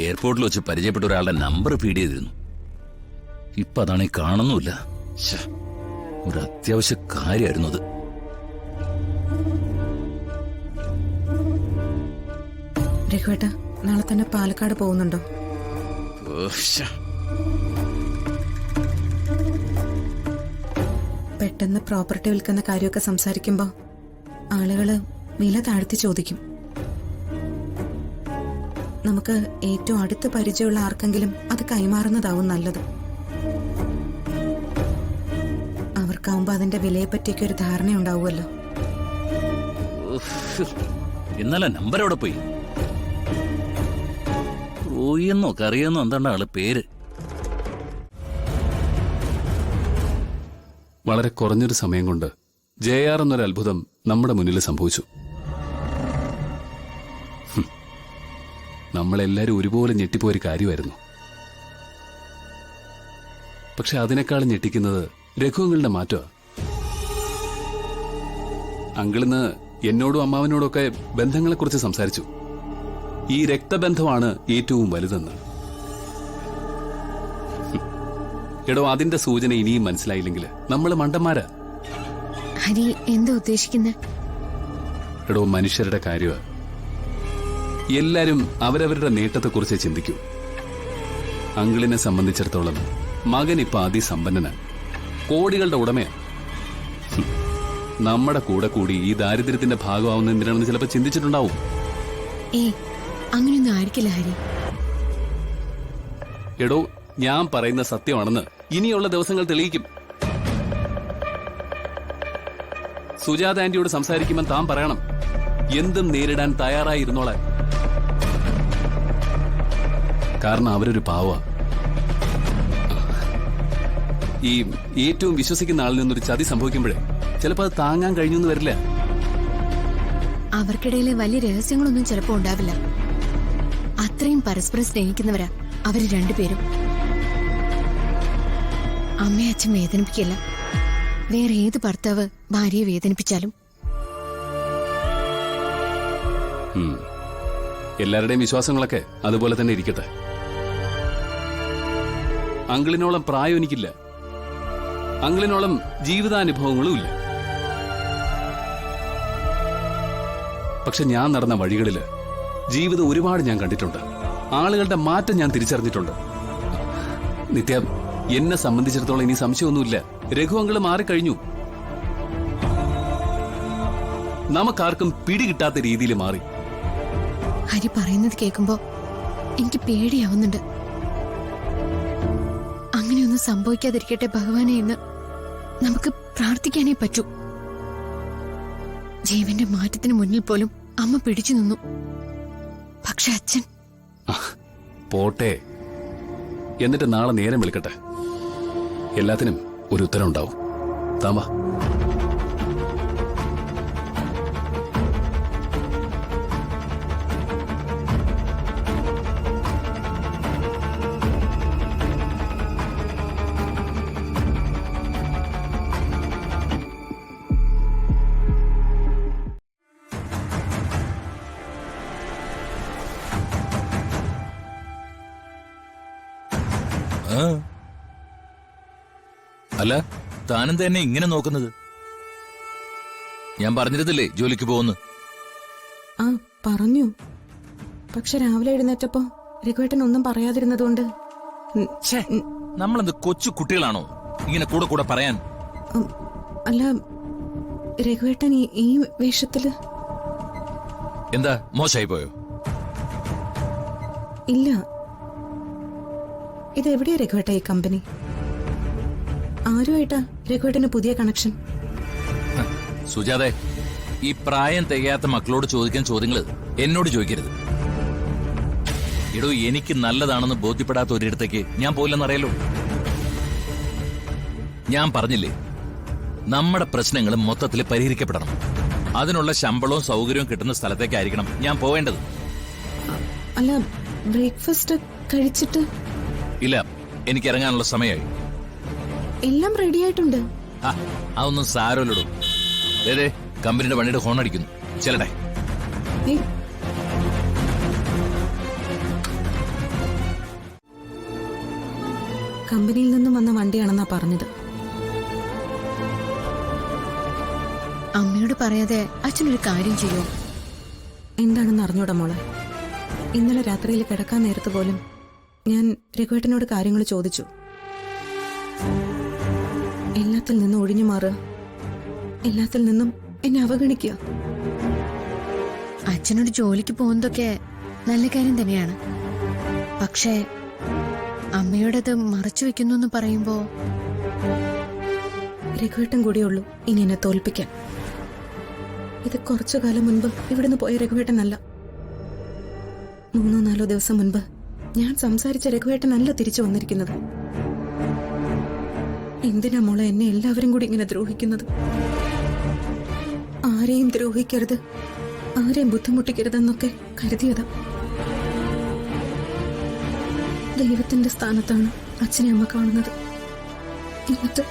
എയർപോർട്ടിൽ വെച്ച് പരിചയപ്പെട്ട ഒരാളുടെ നമ്പർ ഫീഡ് ചെയ്തിരുന്നു. ഇപ്പൊ അതാണെങ്കിൽ കാണുന്നുമില്ല. ഒരു അത്യാവശ്യ കാര്യമായിരുന്നു അത്. രഘുവേട്ട, നാളെ തന്നെ പാലക്കാട് പോകുന്നുണ്ടോ? പെട്ടെന്ന് പ്രോപ്പർട്ടി വിൽക്കുന്ന കാര്യമൊക്കെ സംസാരിക്കുമ്പോ ആളുകള് വില താഴ്ത്തി ചോദിക്കും. നമുക്ക് ഏറ്റവും അടുത്ത് പരിചയമുള്ള ആർക്കെങ്കിലും അത് കൈമാറുന്നതാവും നല്ലത്. അവർക്കാവുമ്പോ അതിന്റെ വിലയെ പറ്റിയൊക്കെ ഒരു ധാരണ ഉണ്ടാവുമല്ലോ. ഇന്നലെ നമ്പർ എവിടെ പോയി? റോയിയെന്നോ കറിയെന്നോ എന്താണ് ആള് പേര്? വളരെ കുറഞ്ഞൊരു സമയം കൊണ്ട് JR എന്നൊരു അത്ഭുതം നമ്മുടെ മുന്നിൽ സംഭവിച്ചു. നമ്മളെല്ലാരും ഒരുപോലെ ഞെട്ടിപ്പോയൊരു കാര്യമായിരുന്നു. പക്ഷെ അതിനേക്കാളും ഞെട്ടിക്കുന്നത് രഘുവങ്ങളുടെ മാറ്റമാണ്. അങ്കിളിന്ന് എന്നോടും അമ്മാവനോടും ഒക്കെ ബന്ധങ്ങളെക്കുറിച്ച് സംസാരിച്ചു. ഈ രക്തബന്ധമാണ് ഏറ്റവും വലുതെന്ന്. എടോ, അതിന്റെ സൂചന ഇനിയും മനസ്സിലായില്ലെങ്കിൽ നമ്മൾ മണ്ടന്മാരാ. ഹരി എന്താ ഉദ്ദേശിക്കുന്നത്? എടോ, മനുഷ്യരുടെ കാര്യമാ. എല്ലാരും അവരവരുടെ നേട്ടത്തെക്കുറിച്ച് ചിന്തിക്കൂ. അങ്കിളിനെ സംബന്ധിച്ചിടത്തോളം മകൻ ഇപ്പൊ അതിസമ്പന്നനാണ്, കോടികളുടെ ഉടമയാണ്. നമ്മുടെ കൂടെ കൂടി ഈ ദാരിദ്ര്യത്തിന്റെ ഭാഗമാവുന്ന എന്തിനാണെന്ന് ചിലപ്പോൾ ചിന്തിച്ചിട്ടുണ്ടാവും. അങ്ങനെയൊന്നും ആയിരിക്കില്ല ഹരി. എടോ, ഞാൻ പറയുന്ന സത്യമാണെന്ന് ഇനിയുള്ള ദിവസങ്ങൾ തെളിയിക്കും. സുജാത ആന്റിയോട് സംസാരിക്കുമ്പോൾ താൻ പറയണം, എന്തും നേരിടാൻ തയ്യാറായിരുന്നോളാൻ. കാരണം അവരൊരു പാവ. ഈ ഏറ്റവും വിശ്വസിക്കുന്ന ആളിൽ നിന്നൊരു ചതി സംഭവിക്കുമ്പോഴേ ചിലപ്പോൾ അത് താങ്ങാൻ കഴിഞ്ഞൊന്നും വരില്ല. അവർക്കിടയിലെ വലിയ രഹസ്യങ്ങളൊന്നും ചിലപ്പോ ഉണ്ടാവില്ല. അത്രയും പരസ്പരം സ്നേഹിക്കുന്നവരാ അവര് രണ്ടുപേരും. അമ്മയെ അച്ഛൻ വേദനിപ്പിക്കില്ല. വേറെ ഏത് ഭർത്താവ് ഭാര്യയെ വേദനിപ്പിച്ചാലും. എല്ലാവരുടെയും വിശ്വാസങ്ങളൊക്കെ അതുപോലെ തന്നെ ഇരിക്കട്ടെ. അങ്കിളിനോളം പ്രായം എനിക്കില്ല, അങ്കിളിനോളം ജീവിതാനുഭവങ്ങളും ഇല്ല. പക്ഷെ ഞാൻ നടന്ന വഴികളില് ജീവിതം ഒരുപാട് ഞാൻ കണ്ടിട്ടുണ്ട്. ആളുകളുടെ മാറ്റം ഞാൻ തിരിച്ചറിഞ്ഞിട്ടുണ്ട്. നിത്യ, എന്നെ സംബന്ധിച്ചിടത്തോളം ഇനി സംശയമൊന്നുമില്ല. രഘു അങ്കിള് മാറിക്കഴിഞ്ഞു. നമുക്കാർക്കും പിടികിട്ടാത്ത രീതിയിൽ മാറി. ഹരി പറയുന്നത് കേൾക്കുമ്പോ എനിക്ക് പേടിയാവുന്നുണ്ട്. അങ്ങനെയൊന്നും സംഭവിക്കാതിരിക്കട്ടെ ഭഗവാനെ എന്ന് നമുക്ക് പ്രാർത്ഥിക്കാനേ പറ്റൂ. ജീവന്റെ മാറ്റത്തിന് മുന്നിൽ പോലും അമ്മ പിടിച്ചു നിന്നു. പക്ഷെ അച്ഛൻ പോട്ടെ. എന്നിട്ട് നാളെ നേരം വിളിക്കട്ടെ. എല്ലാത്തിനും ഒരു ഉത്തരം ഉണ്ടാവും. താമ അല്ല, താനെന്താ എന്നെ ഇങ്ങനെ നോക്കുന്നത്? ഞാൻ പറഞ്ഞിരുന്നില്ലേ ജോലിക്ക് പോകുന്നു? ആ പറഞ്ഞു. പക്ഷെ രാവിലെ എഴുന്നേറ്റപ്പോ രഘുവേട്ടൻ ഒന്നും പറയാതിരുന്നതുകൊണ്ട്. നമ്മളെന്ത് കൊച്ചു കുട്ടികളാണോ ഇങ്ങനെ കൂടെ കൂടെ പറയാൻ? അല്ല, രഘുവേട്ടൻ ഈ വേഷത്തില് എന്താ മോശമായി പോയോ? ഇല്ല. ഇതെവിടെയാ രഘുവേട്ട ഈ കമ്പനി? ആരുമായിട്ടാ രഘുവേട്ടന് പുതിയ കണക്ഷൻ? സുജാതെ, ഈ പ്രായം തികയാത്ത മക്കളോട് ചോദിക്കാൻ ചോദ്യങ്ങള് എന്നോട് ചോദിക്കരുത്. എടോ, എനിക്ക് നല്ലതാണെന്ന് ബോധ്യപ്പെടാത്ത ഒരിടത്തേക്ക് ഞാൻ പോയില്ലെന്നറിയാലോ. ഞാൻ പറഞ്ഞില്ലേ, നമ്മുടെ പ്രശ്നങ്ങൾ മൊത്തത്തിൽ പരിഹരിക്കപ്പെടണം. അതിനുള്ള ശമ്പളവും സൗകര്യവും കിട്ടുന്ന സ്ഥലത്തേക്കായിരിക്കണം ഞാൻ പോവേണ്ടത്. അല്ല, ബ്രേക്ക്ഫാസ്റ്റ് കഴിച്ചിട്ട്? ഇല്ല, എനിക്ക് ഇറങ്ങാനുള്ള സമയമായി. എല്ലാം റെഡി ആയിട്ടുണ്ട്. അതൊന്നും സാരമില്ലടോ. കമ്പനിയുടെ പണിയുടെ ഹോൺ അടിക്കുന്നു. ചെല്ലട്ടെ. കമ്പനിയിൽ നിന്നും വന്ന വണ്ടിയാണെന്നാ പറഞ്ഞത്. അമ്മയോട് പറയാതെ അച്ഛനൊരു കാര്യം ചെയ്യോ? എന്താണെന്ന് അറിഞ്ഞൂടാ മോളെ. ഇന്നലെ രാത്രിയിൽ കിടക്കാൻ നേരത്ത് പോലും ഞാൻ രഘുവേട്ടനോട് കാര്യങ്ങൾ ചോദിച്ചു. എല്ലാത്തിൽ നിന്നും ഒഴിഞ്ഞു മാറുക, എല്ലാത്തിൽ നിന്നും എന്നെ അവഗണിക്കുക. അച്ഛനോട് ജോലിക്ക് പോകുന്നതൊക്കെ നല്ല കാര്യം തന്നെയാണ്. പക്ഷേ അമ്മയോടത് മറച്ചു വെക്കുന്നു എന്ന് പറയുമ്പോ രഘുവേട്ടൻ കൂടിയുള്ളൂ ഇനി എന്നെ തോൽപ്പിക്കാൻ. ഇത് കുറച്ചു കാലം മുൻപ് ഇവിടുന്ന് പോയ രഘുവേട്ടനല്ല. 3-4 ദിവസം മുൻപ് ഞാൻ സംസാരിച്ച രഘുവേട്ടനല്ല തിരിച്ചു വന്നിരിക്കുന്നത്. എന്തിനാ മോളെ എന്നെ എല്ലാവരും കൂടി ഇങ്ങനെ ദ്രോഹിക്കുന്നത്? ആരെയും ദ്രോഹിക്കരുത്, ആരെയും ബുദ്ധിമുട്ടിക്കരുതെന്നൊക്കെ കരുതിയതാ. ദൈവത്തിന്റെ സ്ഥാനത്താണ് അച്ഛനെ അമ്മ കാണുന്നത്. എന്നിട്ട്